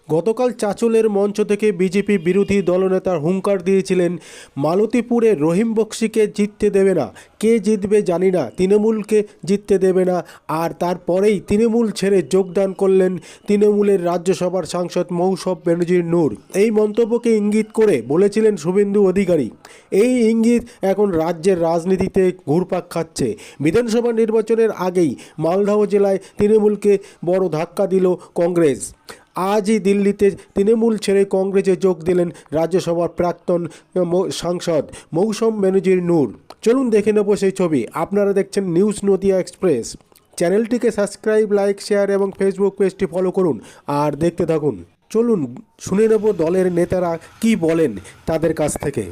গতকাল চাঁচলের মঞ্চ থেকে বিজেপি বিরোধী দলনেতার হুঙ্কার দিয়েছিলেন, মালতীপুরে রহিম বক্সিকে জিততে দেবে না, কে জিতবে জানি না, তৃণমূলকে জিততে দেবে না। আর তারপরেই তৃণমূল ছেড়ে যোগদান করলেন তৃণমূলের রাজ্যসভার সাংসদ মৌসম বেনজির নূর। এই মন্তব্যকে ইঙ্গিত করে বলেছিলেন শুভেন্দু অধিকারী। এই ইঙ্গিত এখন রাজ্যের রাজনীতিতে ঘুরপাক খাচ্ছে। বিধানসভা নির্বাচনের আগেই মালদহ জেলায় তৃণমূলকে বড় ধাক্কা দিল কংগ্রেস। আজই দিল্লিতে তৃণমূল ছেড়ে কংগ্রেসে যোগ দিলেন রাজ্যসভার প্রাক্তন সাংসদ মৌসম বেনজির নূর। চলুন দেখে নেব সেই ছবি। আপনারা দেখছেন নিউজ নদিয়া এক্সপ্রেস। চ্যানেলটিকে সাবস্ক্রাইব, লাইক, শেয়ার এবং ফেসবুক পেজটি ফলো করুন আর দেখতে থাকুন। চলুন শুনে নেব দলের নেতারা কি বলেন তাদের কাছ থেকে।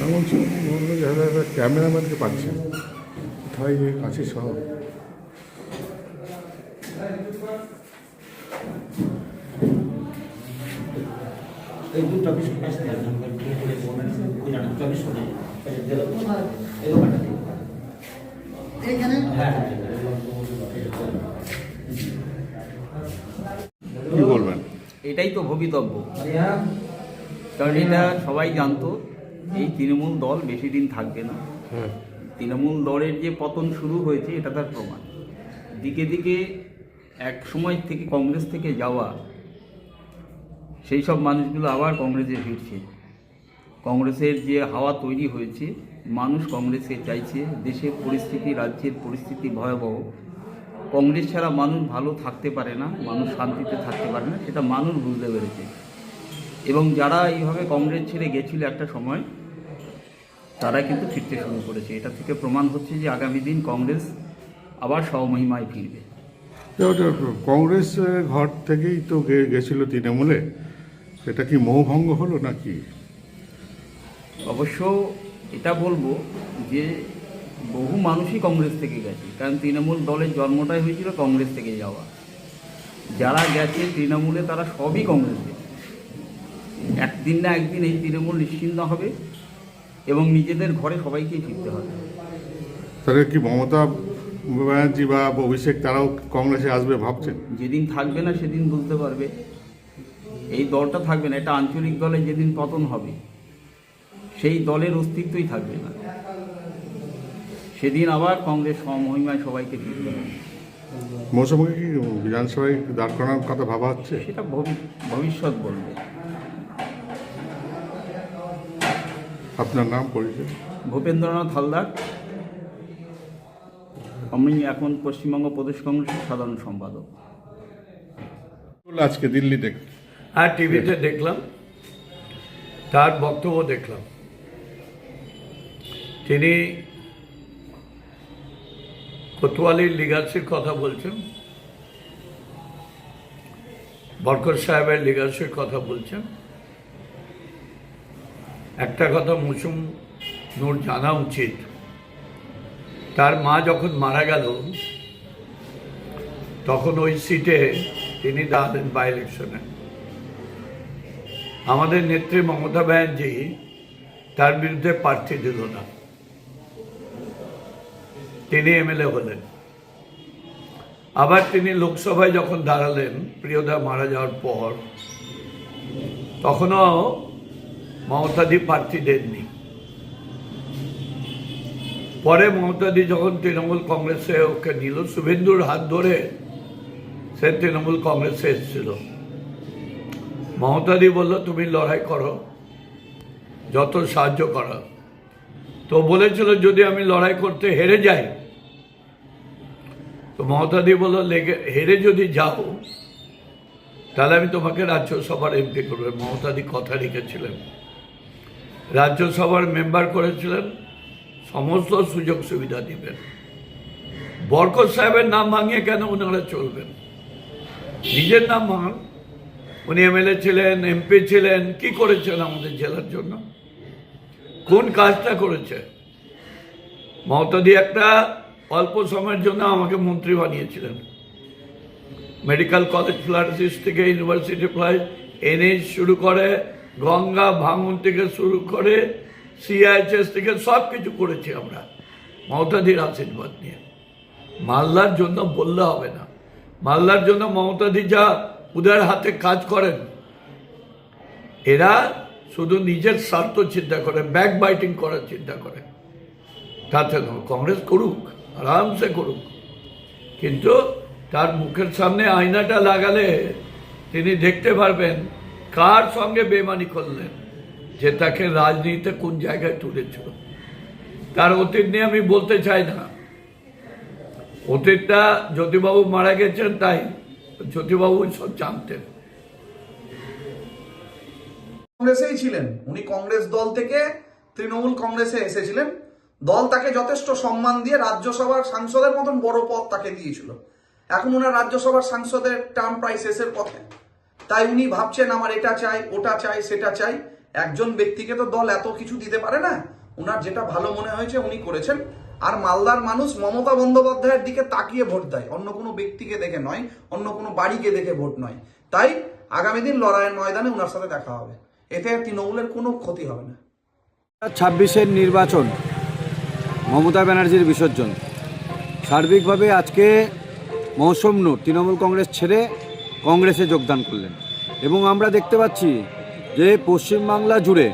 এমন সময় বললো যে একটা ক্যামেরাম্যানকে পাচ্ছেন কোথায় কাছে সহ। কি বলবেন? এটাই তো ভবিতব্য, কারণ এটা সবাই জানতো এই তৃণমূল দল বেশি দিন থাকবে না। তৃণমূল দলের যে পতন শুরু হয়েছে এটা তার প্রমাণ। দিকে দিকে এক সময় থেকে কংগ্রেস থেকে যাওয়া সেই সব মানুষগুলো আবার কংগ্রেসে ফিরছে। কংগ্রেসের যে হাওয়া তৈরি হয়েছে, মানুষ কংগ্রেসকে চাইছে। দেশের পরিস্থিতি, রাজ্যের পরিস্থিতি ভয়াবহ। কংগ্রেস ছাড়া মানুষ ভালো থাকতে পারে না, মানুষ শান্তিতে থাকতে পারে না, সেটা মানুষ বুঝতে পেরেছে। এবং যারা এইভাবে কংগ্রেস ছেড়ে গেছিল একটা সময়, তারা কিন্তু ফিরতে শুরু করেছে। এটা থেকে প্রমাণ হচ্ছে যে আগামী দিন কংগ্রেস আবার স্বমহিমায় ফিরবে। কংগ্রেস ঘর থেকেই তো গেছিল তৃণমূলে, সেটা কি মোহভঙ্গ হলো নাকি? অবশ্য এটা বলবো যে বহু মানুষই কংগ্রেস থেকে গেছে, কারণ তৃণমূল দলের জন্মটাই হয়েছিল কংগ্রেস থেকে যাওয়া। যারা গেছে তৃণমূলে তারা সবই কংগ্রেসে। একদিন না একদিন এই তৃণমূল নিশ্চিহ্ন হবে এবং নিজেদের ঘরে সবাইকেই ফিরতে হবে। তাহলে কি মমতা ব্যানার্জি বা অভিষেক তারাও কংগ্রেসে আসবে ভাবছেন? যেদিন থাকবে না সেদিন বুঝতে পারবে। এই দলটা থাকবে না, এটা আঞ্চলিক দলে যেদিন পতন হবে সেই দলের অস্তিত্বই থাকবে না। সেদিন আবার কংগ্রেস সমমহিমায় সবাইকে ফিরতে হবে। মৌসুমকে কি বিধানসভায় দাঁড় করানোর কথা ভাবা হচ্ছে? সেটা ভবিষ্যৎ বলবে। আপনার নাম, পরিচয়? ভূপেন্দ্রনাথ হালদার, আমি এখন পশ্চিমবঙ্গ প্রদেশ কংগ্রেসের সাধারণ সম্পাদক। আজকে দিল্লি দেখ, আর টিভিতে দেখলাম, তার বক্তব্য দেখলাম। তিনি কোতোয়ালির লিগাসির কথা বলছেন, বরকত সাহেবের লিগাসির কথা বলছেন। একটা কথা মৌসুম নূর জানা উচিত, তার মা যখন মারা গেল তখন ওই সিটে তিনি দাঁড়ালেন বাই ইলেকশনে। আমাদের নেত্রী মমতা ব্যানার্জি তার বিরুদ্ধে প্রার্থী দিল না, তিনি এমএলএ হলেন। আবার তিনি লোকসভায় যখন দাঁড়ালেন প্রিয়দা মারা যাওয়ার পর, তখনও মমতাদি প্রার্থী দেননি। পরে মমতাদি যখন তৃণমূল কংগ্রেসে ওকে নিল, শুভেন্দুর হাত ধরে সে তৃণমূল কংগ্রেসে এসেছিল। মমতাদি বলল তুমি লড়াই করো, যত সাহায্য করা। তো বলেছিল যদি আমি লড়াই করতে হেরে যাই, তো মমতাদি বলল হেরে যদি যাও তাহলে আমি তোমাকে রাজ্যসভার এমপি করবো। মমতাদি কথা রেখেছিলেন, রাজ্যসভার মেম্বার করেছিলেন, সমস্ত সুযোগ সুবিধা দিবেন। বরকত সাহেবের নাম ভাঙিয়ে কেন ওনারা চলবেন? নিজের নাম ভাঙান, উনি এমএলএ ছিলেন, এমপি ছিলেন, কি করেছেন আমাদের জেলার জন্য? কোন কাজটা করেছে? মমতাদি একটা অল্প সময়ের জন্য আমাকে মন্ত্রী বানিয়েছিলেন। মেডিকেল কলেজ ফ্লাইট থেকে ইউনিভার্সিটি ফ্লাইট এনএইচ শুরু করে, গঙ্গা ভাঙন থেকে শুরু করে, সিআইএচএস থেকে সব কিছু করেছি আমরা মমতাদির আশীর্বাদ নিয়ে। মালদার জন্য বললে হবে না, মালদার জন্য মমতাদি যা উদার হাতে কাজ করেন, এরা শুধু নিজের স্বার্থ চিন্তা করে, ব্যাক বাইটিং করার চিন্তা করে। তাতে কংগ্রেস করুক, আরামসে করুক, কিন্তু তার মুখের সামনে আয়নাটা লাগালে তিনি দেখতে পারবেন কার সঙ্গে বেমানি করলেন, যে তাকে রাজনীতিতে কোন জায়গায় তুলেছিল। তার অতীত নিয়ে আমি বলতে চাই না, অতীতটা জ্যোতিবাবু মারা গেছেন, তাই জ্যোতিবাবু সব জানতেন। কংগ্রেসেই ছিলেন উনি, কংগ্রেস দল থেকে তৃণমূল কংগ্রেসে এসেছিলেন। দল তাকে যথেষ্ট সম্মান দিয়ে রাজ্যসভার সাংসদের মতন বড় পদ তাকে দিয়েছিল। এখন ওনার রাজ্যসভার সাংসদের টার্ম প্রায় শেষের পথে, তাই উনি ভাবছেন আমার এটা চাই, ওটা চাই, সেটা চাই। একজন ব্যক্তিকে তো দল এত কিছু দিতে পারে না। ওনার যেটা ভালো মনে হয়েছে উনি করেছেন। আর মালদার মানুষ মমতা বন্দ্যোপাধ্যায়ের দিকে তাকিয়ে ভোট দেয়, অন্য কোনো ব্যক্তিকে দেখে নয়, অন্য কোনো বাড়িকে দেখে ভোট নয়। তাই আগামী দিন লড়াইয়ের ময়দানে ওনার সাথে দেখা হবে, এতে তৃণমূলের কোনো ক্ষতি হবে না। 26-এর নির্বাচন, মমতা ব্যানার্জির বিসর্জন, সার্বিকভাবে আজকে মৌসুম নূর তৃণমূল কংগ্রেস ছেড়ে কংগ্রেসে যোগদান করলেন। এবং আমরা দেখতে পাচ্ছি যে পশ্চিমবাংলা জুড়ে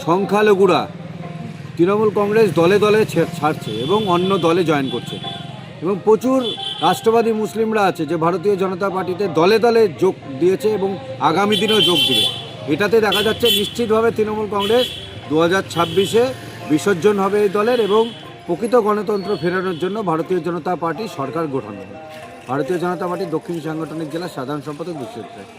সংখ্যালঘুরা তৃণমূল কংগ্রেস দলে দলে ছাড়ছে এবং অন্য দলে জয়েন করছে। এবং প্রচুর রাষ্ট্রবাদী মুসলিমরা আছে যে ভারতীয় জনতা পার্টিতে দলে দলে যোগ দিয়েছে এবং আগামী দিনেও যোগ দেবে। এটাতে দেখা যাচ্ছে নিশ্চিতভাবে তৃণমূল কংগ্রেস 2026-এ বিসর্জন হবে এই দলের, এবং প্রকৃত গণতন্ত্র ফেরানোর জন্য ভারতীয় জনতা পার্টি সরকার গঠন হবে। ভারতীয় জনতা পার্টির দক্ষিণ সাংগঠনিক জেলার সাধারণ সম্পাদক বিশ্বজিৎ রায়।